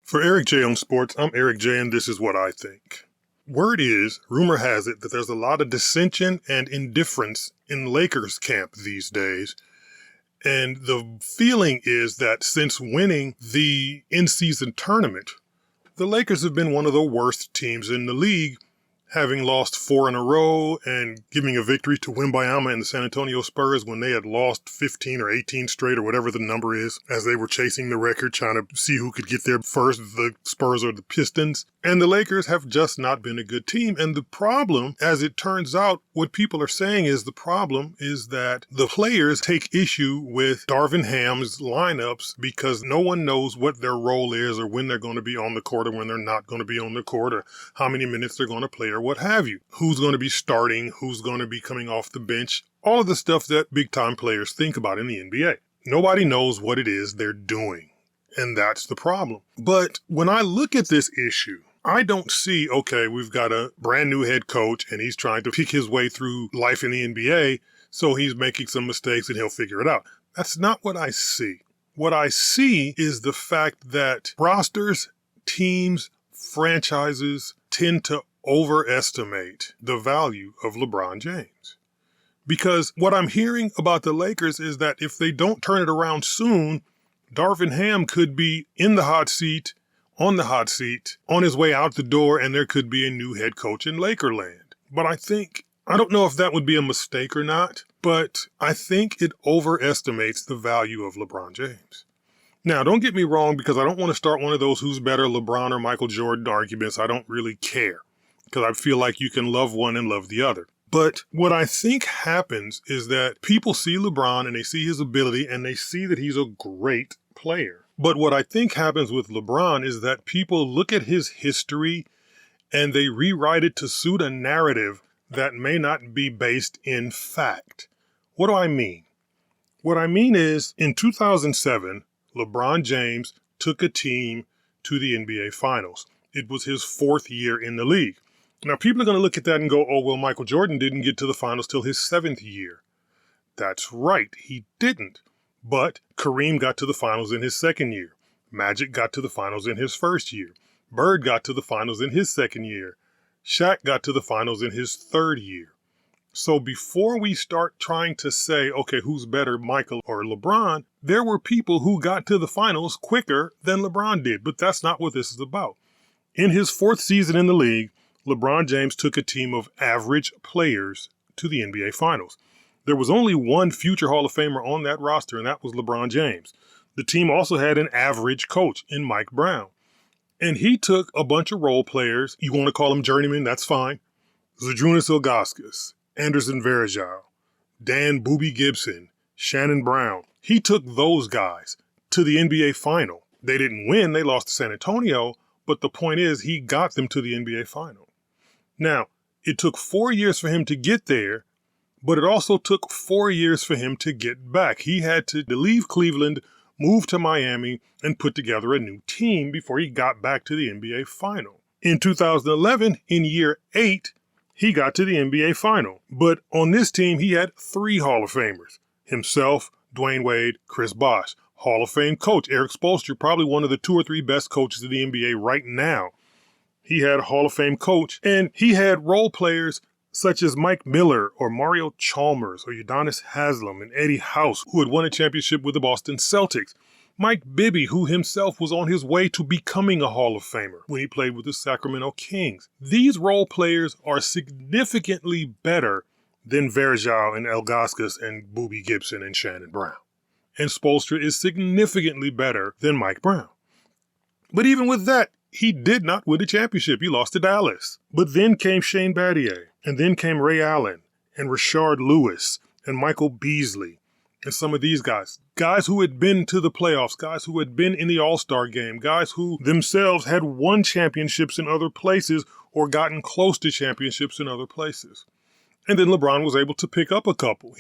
For Eric J on Sports, I'm Eric J, and this is what I think. Word is, rumor has it, that there's a lot of dissension and indifference in Lakers camp these days. And the feeling is that since winning the in-season tournament, the Lakers have been one of the worst teams in the league, having lost 4 in a row and giving a victory to Wembayama and the San Antonio Spurs when they had lost 15 or 18 straight or whatever the number is, as they were chasing the record, trying to see who could get there first, the Spurs or the Pistons. And the Lakers have just not been a good team. And the problem, as it turns out, what people are saying is the problem is that the players take issue with Darvin Ham's lineups because no one knows what their role is or when they're going to be on the court or when they're not going to be on the court or how many minutes they're going to play or what have you. Who's going to be starting, who's going to be coming off the bench, all of the stuff that big-time players think about in the NBA. Nobody knows what it is they're doing, and that's the problem. But when I look at this issue, I don't see, okay, we've got a brand new head coach and he's trying to pick his way through life in the NBA, so he's making some mistakes and he'll figure it out. That's not what I see. What I see is the fact that rosters, teams, franchises tend to overestimate the value of LeBron James. Because what I'm hearing about the Lakers is that if they don't turn it around soon, Darvin Ham could be in the hot seat, on his way out the door, and there could be a new head coach in Lakerland. But I don't know if that would be a mistake or not, but I think it overestimates the value of LeBron James. Now, don't get me wrong, because I don't want to start one of those who's better, LeBron or Michael Jordan arguments. I don't really care, because I feel like you can love one and love the other. But what I think happens is that people see LeBron and they see his ability and they see that he's a great player. But what I think happens with LeBron is that people look at his history and they rewrite it to suit a narrative that may not be based in fact. What do I mean? What I mean is, in 2007, LeBron James took a team to the NBA Finals. It was his 4th year in the league. Now, people are going to look at that and go, oh, well, Michael Jordan didn't get to the finals till his 7th year. That's right, he didn't. But Kareem got to the finals in his 2nd year. Magic got to the finals in his 1st year. Bird got to the finals in his 2nd year. Shaq got to the finals in his 3rd year. So before we start trying to say, okay, who's better, Michael or LeBron, there were people who got to the finals quicker than LeBron did. But that's not what this is about. In his 4th season in the league, LeBron James took a team of average players to the NBA Finals. There was only one future Hall of Famer on that roster, and that was LeBron James. The team also had an average coach in Mike Brown. And he took a bunch of role players. You want to call them journeymen, that's fine. Zydrunas Ilgauskas, Anderson Varejao, Dan Boobie Gibson, Shannon Brown. He took those guys to the NBA Final. They didn't win, they lost to San Antonio, but the point is he got them to the NBA Final. Now, it took 4 years for him to get there, but it also took 4 years for him to get back. He had to leave Cleveland, move to Miami, and put together a new team before he got back to the NBA Final. In 2011, in year 8, he got to the NBA Final. But on this team, he had 3 Hall of Famers. Himself, Dwayne Wade, Chris Bosh. Hall of Fame coach Eric Spoelstra, probably one of the 2 or 3 best coaches in the NBA right now. He had a Hall of Fame coach, and he had role players such as Mike Miller or Mario Chalmers or Udonis Haslem and Eddie House, who had won a championship with the Boston Celtics. Mike Bibby, who himself was on his way to becoming a Hall of Famer when he played with the Sacramento Kings. These role players are significantly better than Varejao and Ilgauskas and Boobie Gibson and Shannon Brown. And Spoelstra is significantly better than Mike Brown. But even with that, he did not win the championship. He lost to Dallas. But then came Shane Battier, and then came Ray Allen, and Rashard Lewis, and Michael Beasley, and some of these guys. Guys who had been to the playoffs, guys who had been in the All-Star game, guys who themselves had won championships in other places or gotten close to championships in other places. And then LeBron was able to pick up a couple.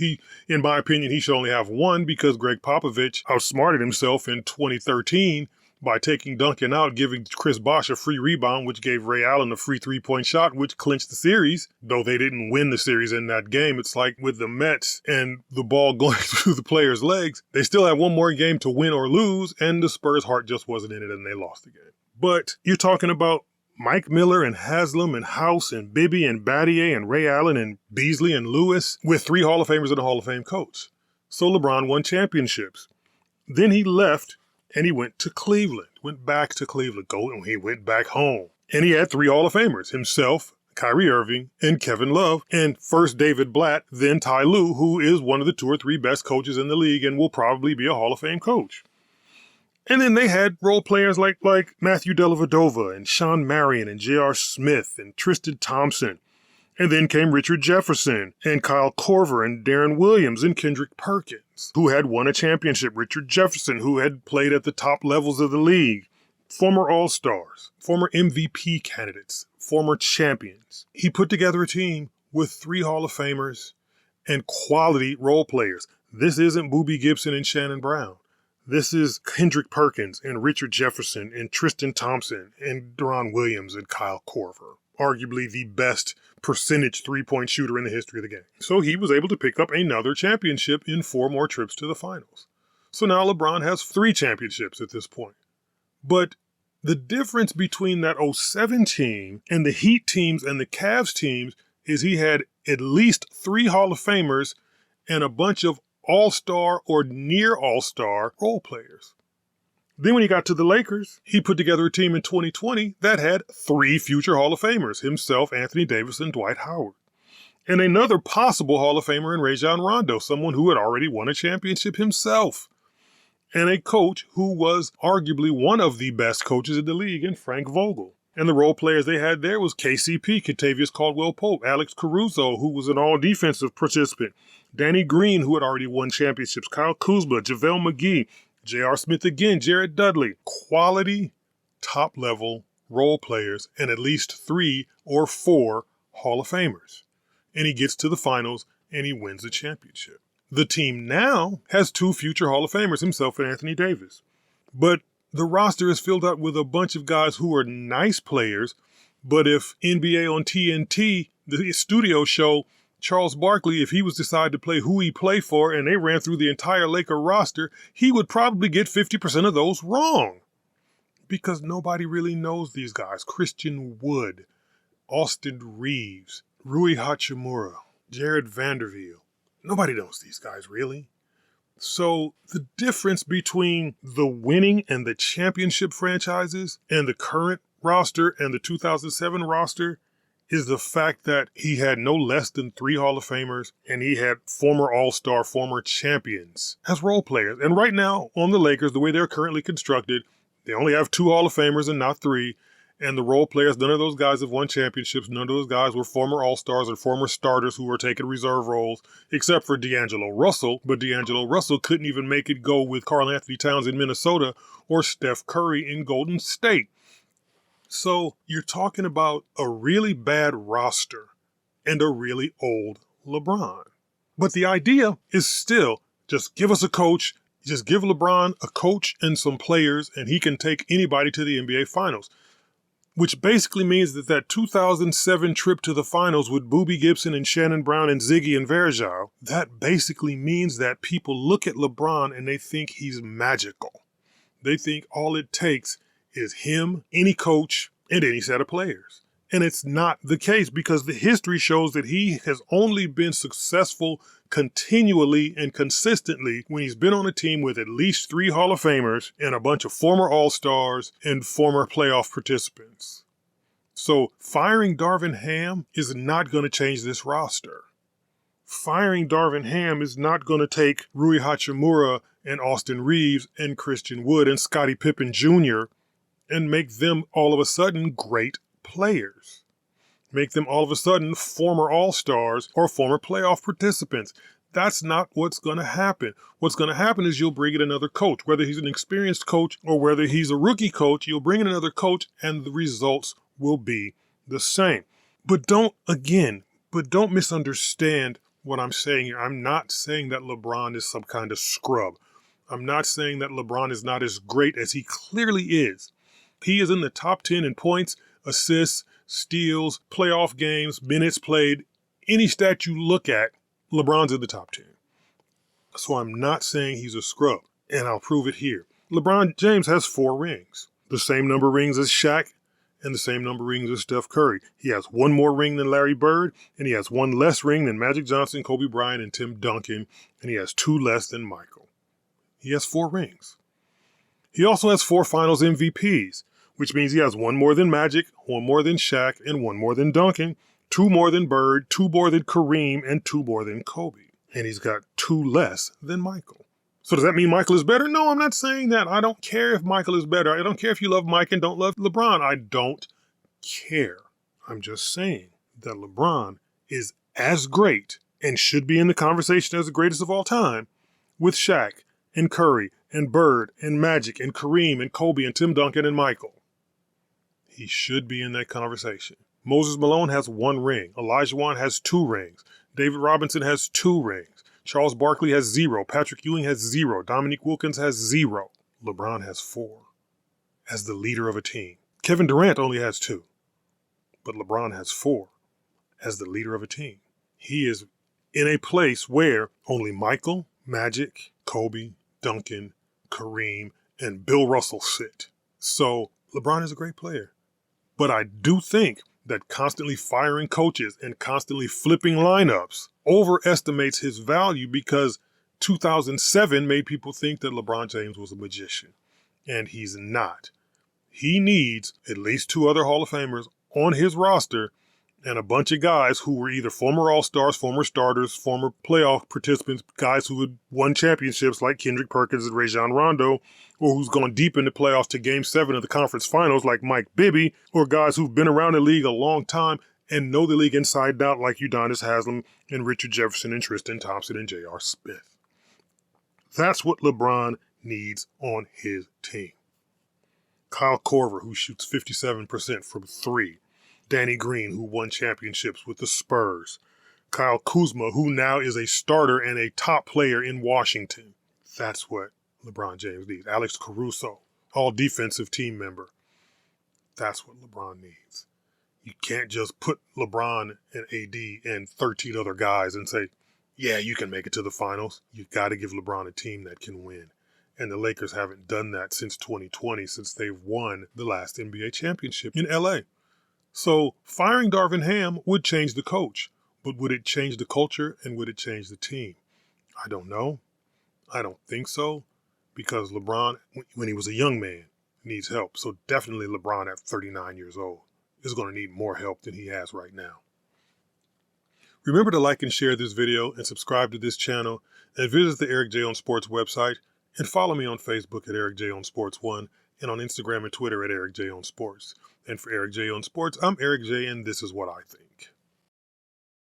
In my opinion, he should only have one because Greg Popovich outsmarted himself in 2013 by taking Duncan out, giving Chris Bosh a free rebound, which gave Ray Allen a free 3-point shot, which clinched the series. Though they didn't win the series in that game, it's like with the Mets and the ball going through the players' legs, they still have one more game to win or lose, and the Spurs' heart just wasn't in it and they lost the game. But you're talking about Mike Miller and Haslam and House and Bibby and Battier and Ray Allen and Beasley and Lewis with 3 Hall of Famers and a Hall of Fame coach. So LeBron won championships. Then he left and he went to Cleveland, went back to Cleveland, he went back home. And he had 3 Hall of Famers, himself, Kyrie Irving, and Kevin Love, and first David Blatt, then Ty Lue, who is one of the 2 or 3 best coaches in the league and will probably be a Hall of Fame coach. And then they had role players like Matthew Dellavedova and Sean Marion and J.R. Smith and Tristan Thompson. And then came Richard Jefferson and Kyle Korver and Darren Williams and Kendrick Perkins, who had won a championship. Richard Jefferson, who had played at the top levels of the league. Former All-Stars, former MVP candidates, former champions. He put together a team with 3 Hall of Famers and quality role players. This isn't Boobie Gibson and Shannon Brown. This is Kendrick Perkins and Richard Jefferson and Tristan Thompson and Deron Williams and Kyle Korver, arguably the best percentage three-point shooter in the history of the game. So he was able to pick up another championship in 4 more trips to the finals. So now LeBron has 3 championships at this point. But the difference between that 07 team and the Heat teams and the Cavs teams is he had at least 3 Hall of Famers and a bunch of all-star or near all-star role players. Then when he got to the Lakers, he put together a team in 2020 that had 3 future Hall of Famers, himself, Anthony Davis, and Dwight Howard. And another possible Hall of Famer in Rajon Rondo, someone who had already won a championship himself. And a coach who was arguably one of the best coaches in the league in Frank Vogel. And the role players they had there was KCP, Kentavious Caldwell-Pope, Alex Caruso, who was an all-defensive participant, Danny Green, who had already won championships, Kyle Kuzma, JaVale McGee, J.R. Smith again, Jared Dudley. Quality, top-level role players and at least 3 or 4 Hall of Famers. And he gets to the finals and he wins the championship. The team now has 2 future Hall of Famers, himself and Anthony Davis. But the roster is filled out with a bunch of guys who are nice players, but if NBA on TNT, the studio show, Charles Barkley, if he was decided to play who he played for and they ran through the entire Laker roster, he would probably get 50% of those wrong. Because nobody really knows these guys. Christian Wood, Austin Reeves, Rui Hachimura, Jared Vanderveer. Nobody knows these guys, really. So the difference between the winning and the championship franchises and the current roster and the 2007 roster is the fact that he had no less than 3 Hall of Famers and he had former All-Star, former champions as role players. And right now on the Lakers, the way they're currently constructed, they only have 2 Hall of Famers and not 3. And the role players, none of those guys have won championships. None of those guys were former All-Stars or former starters who were taking reserve roles, except for D'Angelo Russell. But D'Angelo Russell couldn't even make it go with Karl Anthony Towns in Minnesota or Steph Curry in Golden State. So you're talking about a really bad roster and a really old LeBron. But the idea is still just give us a coach, just give LeBron a coach and some players, and he can take anybody to the NBA Finals. Which basically means that 2007 trip to the finals with Boobie Gibson and Shannon Brown and Ziggy and Verjao, that basically means that people look at LeBron and they think he's magical. They think all it takes is him, any coach, and any set of players. And it's not the case because the history shows that he has only been successful continually and consistently when he's been on a team with at least 3 Hall of Famers and a bunch of former All-Stars and former playoff participants. So firing Darvin Ham is not going to change this roster. Firing Darvin Ham is not going to take Rui Hachimura and Austin Reeves and Christian Wood and Scottie Pippen Jr. and make them all of a sudden great players. Make them all of a sudden former All-Stars or former playoff participants. That's not what's going to happen. What's going to happen is you'll bring in another coach. Whether he's an experienced coach or whether he's a rookie coach, you'll bring in another coach and the results will be the same. But don't misunderstand what I'm saying here. I'm not saying that LeBron is some kind of scrub. I'm not saying that LeBron is not as great as he clearly is. He is in the top 10 in points, assists, steals, playoff games, minutes played. Any stat you look at, LeBron's in the top 10. So I'm not saying he's a scrub, and I'll prove it here. LeBron James has 4 rings. the same number of rings as Shaq and the same number of rings as Steph Curry. He has one more ring than Larry Bird, and he has one less ring than Magic Johnson, Kobe Bryant, and Tim Duncan, and he has two less than Michael. He has 4 rings. He also has 4 finals MVPs, which means he has one more than Magic, one more than Shaq, and one more than Duncan, 2 more than Bird, 2 more than Kareem, and 2 more than Kobe. And he's got 2 less than Michael. So does that mean Michael is better? No, I'm not saying that. I don't care if Michael is better. I don't care if you love Mike and don't love LeBron. I don't care. I'm just saying that LeBron is as great and should be in the conversation as the greatest of all time with Shaq and Curry and Bird and Magic and Kareem and Kobe and Tim Duncan and Michael. He should be in that conversation. Moses Malone has 1 ring. Olajuwon has 2 rings. David Robinson has 2 rings. Charles Barkley has 0. Patrick Ewing has 0. Dominique Wilkins has 0. LeBron has 4 as the leader of a team. Kevin Durant only has 2, but LeBron has 4 as the leader of a team. He is in a place where only Michael, Magic, Kobe, Duncan, Kareem, and Bill Russell sit. So LeBron is a great player. But I do think that constantly firing coaches and constantly flipping lineups overestimates his value, because 2007 made people think that LeBron James was a magician, and he's not. He needs at least 2 other Hall of Famers on his roster and a bunch of guys who were either former All-Stars, former starters, former playoff participants, guys who had won championships like Kendrick Perkins and Rajon Rondo, or who's gone deep in the playoffs to Game 7 of the conference finals like Mike Bibby, or guys who've been around the league a long time and know the league inside out like Udonis Haslem and Richard Jefferson and Tristan Thompson and J.R. Smith. That's what LeBron needs on his team. Kyle Korver, who shoots 57% from 3. Danny Green, who won championships with the Spurs. Kyle Kuzma, who now is a starter and a top player in Washington. That's what LeBron James needs. Alex Caruso, all defensive team member. That's what LeBron needs. You can't just put LeBron and AD and 13 other guys and say, yeah, you can make it to the finals. You've got to give LeBron a team that can win. And the Lakers haven't done that since 2020, since they've won the last NBA championship in LA. So firing Darvin Ham would change the coach, but would it change the culture and would it change the team? I don't know. I don't think so, because LeBron, when he was a young man, needs help. So definitely LeBron at 39 years old is going to need more help than he has right now. Remember to like and share this video and subscribe to this channel, and visit the Eric J on Sports website, and follow me on Facebook at Eric J on Sports 1 and on Instagram and Twitter at Eric J on Sports. And for Eric J on Sports, I'm Eric J, and this is what I think.